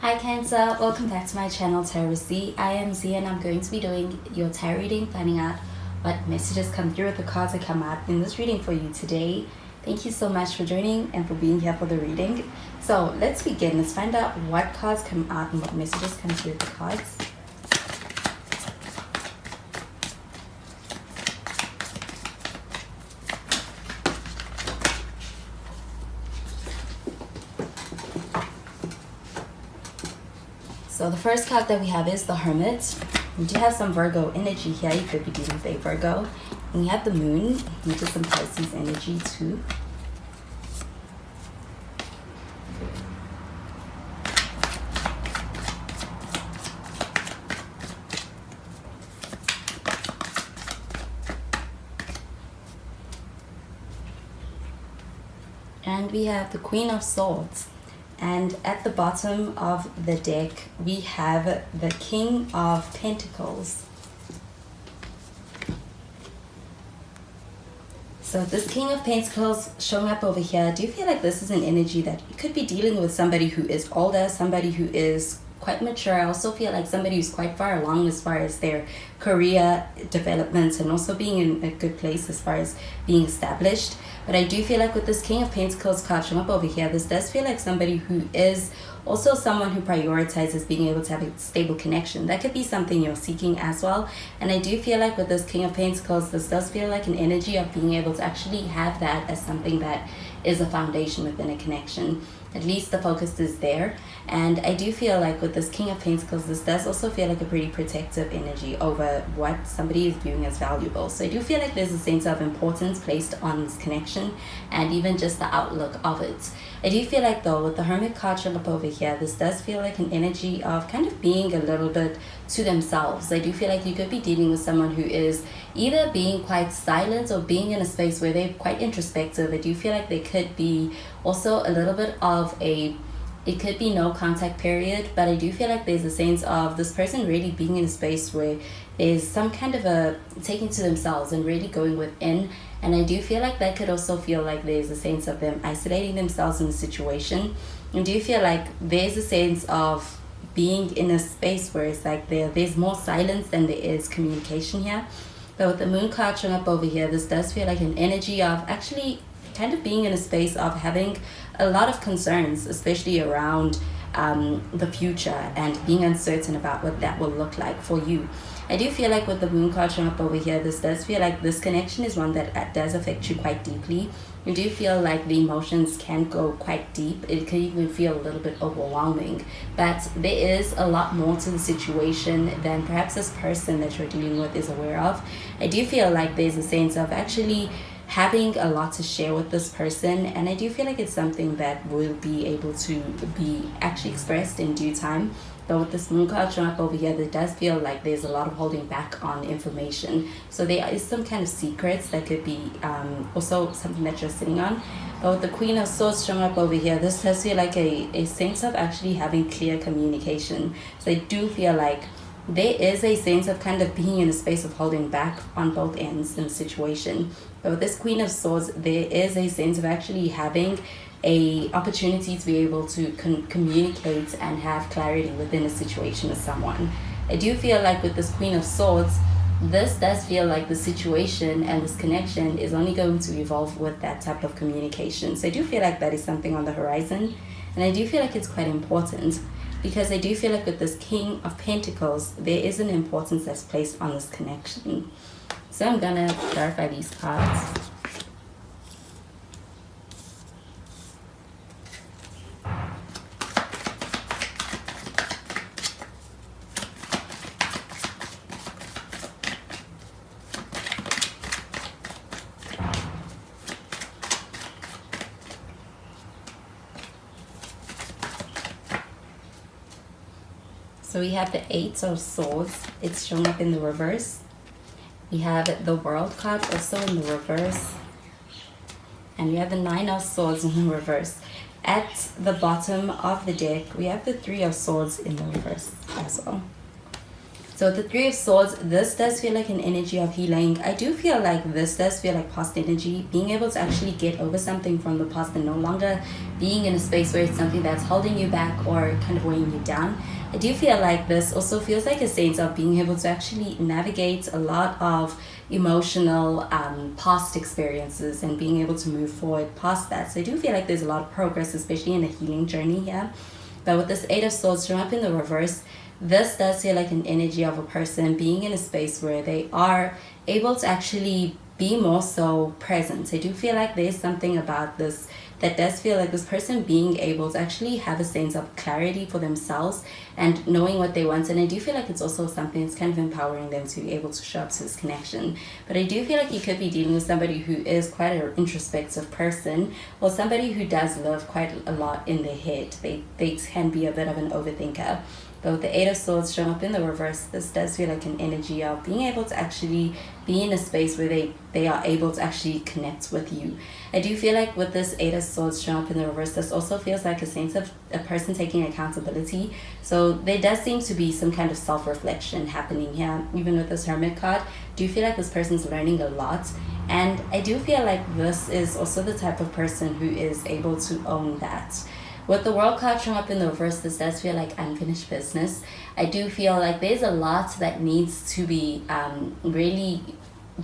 Hi Cancer, welcome back to my channel Tarot Z. I am Z and I'm going to be doing your tarot reading, finding out what messages come through with the cards that come out in this reading for you today. Thank you so much for joining and for being here for the reading. So let's begin. Let's find out what cards come out and what messages come through with the cards. So the first card that we have is the Hermit. We do have some Virgo energy here. You could be dealing with a Virgo. And we have the Moon, which is some Pisces energy too. And we have the Queen of Swords. And at the bottom of the deck, we have the King of Pentacles. So this King of Pentacles showing up over here, I do feel like this is an energy that you could be dealing with somebody who is older, somebody who is quite mature. I also feel like somebody who's quite far along as far as their career development and also being in a good place as far as being established. But I do feel like with this King of Pentacles card showing up over here, this does feel like somebody who is also someone who prioritizes being able to have a stable connection. That could be something you're seeking as well. And I do feel like with this King of Pentacles, this does feel like an energy of being able to actually have that as something that is a foundation within a connection. At least the focus is there. And I do feel like with this King of Pentacles, this does also feel like a pretty protective energy over what somebody is viewing as valuable. So I do feel like there's a sense of importance placed on this connection and even just the outlook of it. I do feel like though with the Hermit card showing up over here, this does feel like an energy of kind of being a little bit to themselves. I do feel like you could be dealing with someone who is either being quite silent or being in a space where they're quite introspective. I do feel like they could be also a little bit of it could be no contact period, but I do feel like there's a sense of this person really being in a space where there's some kind of a taking to themselves and really going within. And I do feel like that could also feel like there's a sense of them isolating themselves in a situation. I do feel like there's a sense of being in a space where it's like there's more silence than there is communication here. But with the Moon card showing up over here, this does feel like an energy of actually kind of being in a space of having a lot of concerns, especially around the future and being uncertain about what that will look like for you. I do feel like with the Moon card showing up over here, this does feel like this connection is one that does affect you quite deeply. You do feel like the emotions can go quite deep. It can even feel a little bit overwhelming. But there is a lot more to the situation than perhaps this person that you're dealing with is aware of. I do feel like there's a sense of actually having a lot to share with this person, and I do feel like it's something that will be able to be actually expressed in due time. But with this Moon card showing up over here, it does feel like there's a lot of holding back on information. So there is some kind of secrets that could be also something that you're sitting on. But with the Queen of Swords showing up over here, this does feel like a sense of actually having clear communication. So I do feel like there is a sense of kind of being in a space of holding back on both ends in the situation. But with this Queen of Swords, there is a sense of actually having a opportunity to be able to communicate and have clarity within a situation with someone. I do feel like with this Queen of Swords, this does feel like the situation and this connection is only going to evolve with that type of communication. So I do feel like that is something on the horizon, and I do feel like it's quite important, because I do feel like with this King of Pentacles, there is an importance that's placed on this connection. So I'm gonna clarify these cards. So we have the Eight of Swords. It's showing up in the reverse. We have the World card also in the reverse. And we have the Nine of Swords in the reverse. At the bottom of the deck, we have the Three of Swords in the reverse as well. So with the Three of Swords, this does feel like an energy of healing. I do feel like this does feel like past energy, being able to actually get over something from the past and no longer being in a space where it's something that's holding you back or kind of weighing you down. I do feel like this also feels like a sense of being able to actually navigate a lot of emotional past experiences and being able to move forward past that. So I do feel like there's a lot of progress, especially in the healing journey here. But with this Eight of Swords showing up in the reverse, this does feel like an energy of a person being in a space where they are able to actually be more so present. I do feel like there's something about this that does feel like this person being able to actually have a sense of clarity for themselves and knowing what they want. And I do feel like it's also something that's kind of empowering them to be able to show up to this connection. But I do feel like you could be dealing with somebody who is quite an introspective person, or somebody who does live quite a lot in their head. They can be a bit of an overthinker. But with the Eight of Swords showing up in the reverse, this does feel like an energy of being able to actually be in a space where they are able to actually connect with you. I do feel like with this Eight of Swords showing up in the reverse, this also feels like a sense of a person taking accountability. So there does seem to be some kind of self-reflection happening here. Even with this Hermit card, do you feel like this person's learning a lot? And I do feel like this is also the type of person who is able to own that. With the World card showing up in the reverse, this does feel like unfinished business. I do feel like there's a lot that needs to be really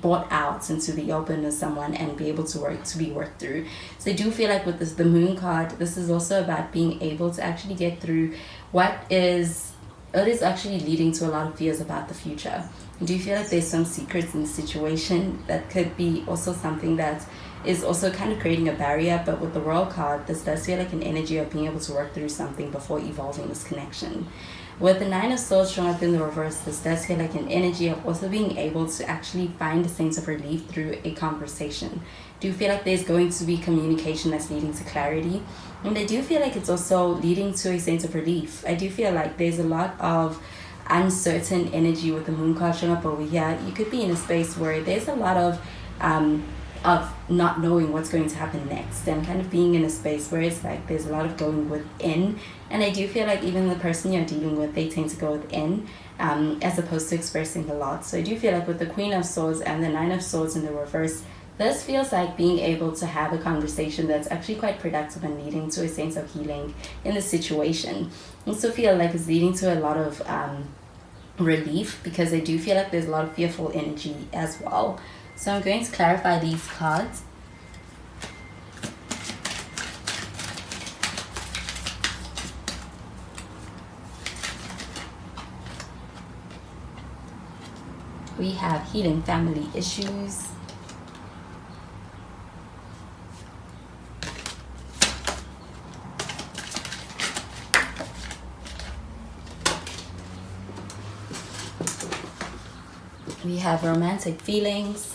brought out into the open with someone and be able to be worked through. So I do feel like with the Moon card, this is also about being able to actually get through it is actually leading to a lot of fears about the future. Do you feel like there's some secrets in the situation that could be also something that is also kind of creating a barrier? But with the World card, this does feel like an energy of being able to work through something before evolving this connection. With the Nine of Swords showing up in the reverse, this does feel like an energy of also being able to actually find a sense of relief through a conversation. Do you feel like there's going to be communication that's leading to clarity? And I do feel like it's also leading to a sense of relief. I do feel like there's a lot of uncertain energy with the Moon card showing up over here. You could be in a space where there's a lot of not knowing what's going to happen next, and kind of being in a space where it's like there's a lot of going within. And I do feel like even the person you're dealing with, they tend to go within as opposed to expressing a lot. So I do feel like with the Queen of Swords and the Nine of Swords in the reverse, this feels like being able to have a conversation that's actually quite productive and leading to a sense of healing in the situation. I also feel like it's leading to a lot of relief, because I do feel like there's a lot of fearful energy as well. So I'm going to clarify these cards. We have healing family issues. We have romantic feelings.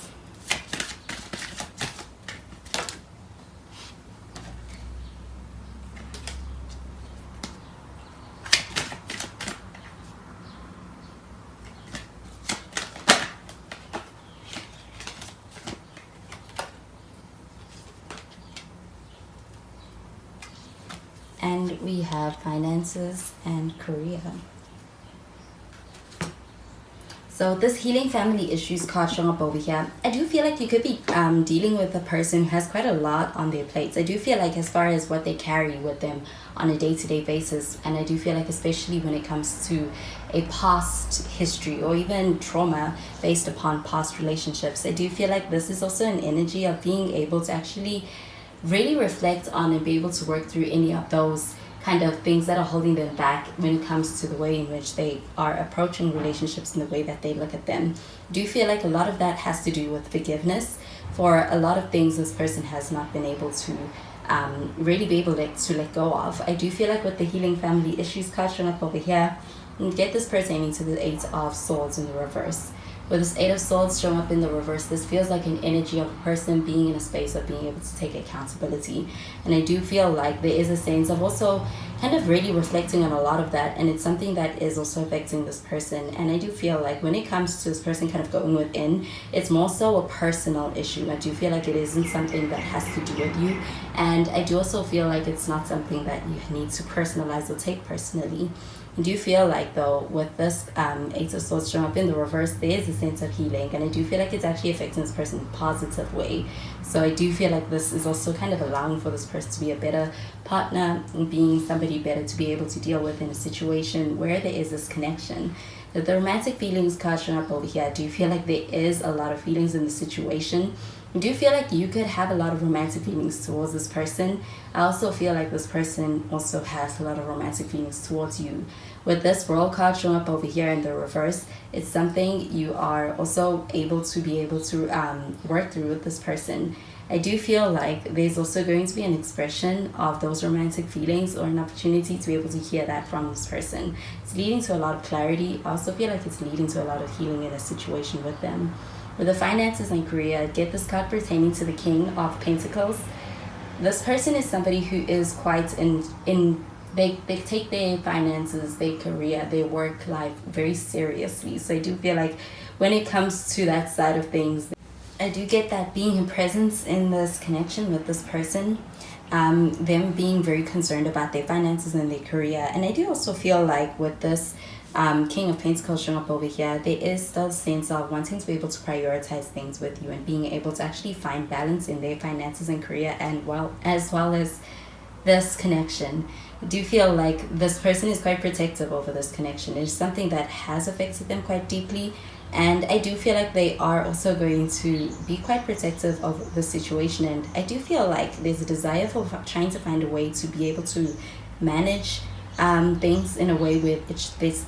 And we have finances and career. So this healing family issues card showing up over here, I do feel like you could be dealing with a person who has quite a lot on their plates. I do feel like as far as what they carry with them on a day-to-day basis, and I do feel like especially when it comes to a past history or even trauma based upon past relationships, I do feel like this is also an energy of being able to actually really reflect on and be able to work through any of those kind of things that are holding them back when it comes to the way in which they are approaching relationships and the way that they look at them. Do you feel like a lot of that has to do with forgiveness for a lot of things this person has not been able to really be able to let go of? I do feel like with the healing family issues card showing up over here, get this pertaining to the Eight of Swords in the reverse. With this Eight of Swords showing up in the reverse, this feels like an energy of a person being in a space of being able to take accountability. And I do feel like there is a sense of also kind of really reflecting on a lot of that, and it's something that is also affecting this person. And I do feel like when it comes to this person kind of going within, it's more so a personal issue. I do feel like it isn't something that has to do with you, and I do also feel like it's not something that you need to personalize or take personally. I do feel like though with this Eight of Swords showing up in the reverse, there is a sense of healing, and I do feel like it's actually affecting this person in a positive way. So I do feel like this is also kind of allowing for this person to be a better partner and being somebody better to be able to deal with in a situation where there is this connection. The romantic feelings card showing up over here, I do feel like there is a lot of feelings in the situation. I do feel like you could have a lot of romantic feelings towards this person. I also feel like this person also has a lot of romantic feelings towards you. With this World card showing up over here in the reverse, it's something you are also able to work through with this person. I do feel like there's also going to be an expression of those romantic feelings or an opportunity to be able to hear that from this person. It's leading to a lot of clarity. I also feel like it's leading to a lot of healing in a situation with them. With the finances and career, get this card pertaining to the King of Pentacles. This person is somebody who is quite they take their finances, their career, their work life very seriously. So I do feel like when it comes to that side of things, I do get that being in presence in this connection with this person, them being very concerned about their finances and their career. And I do also feel like with this King of Pentacles showing up over here, there is still a sense of wanting to be able to prioritize things with you and being able to actually find balance in their finances and career, and as well as this connection. I do feel like this person is quite protective over this connection. It's something that has affected them quite deeply, and I do feel like they are also going to be quite protective of the situation. And I do feel like there's a desire for trying to find a way to be able to manage things in a way where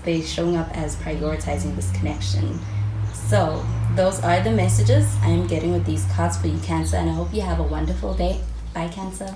they're showing up as prioritizing this connection. So those are the messages I am getting with these cards for you, Cancer, and I hope you have a wonderful day. Bye, Cancer.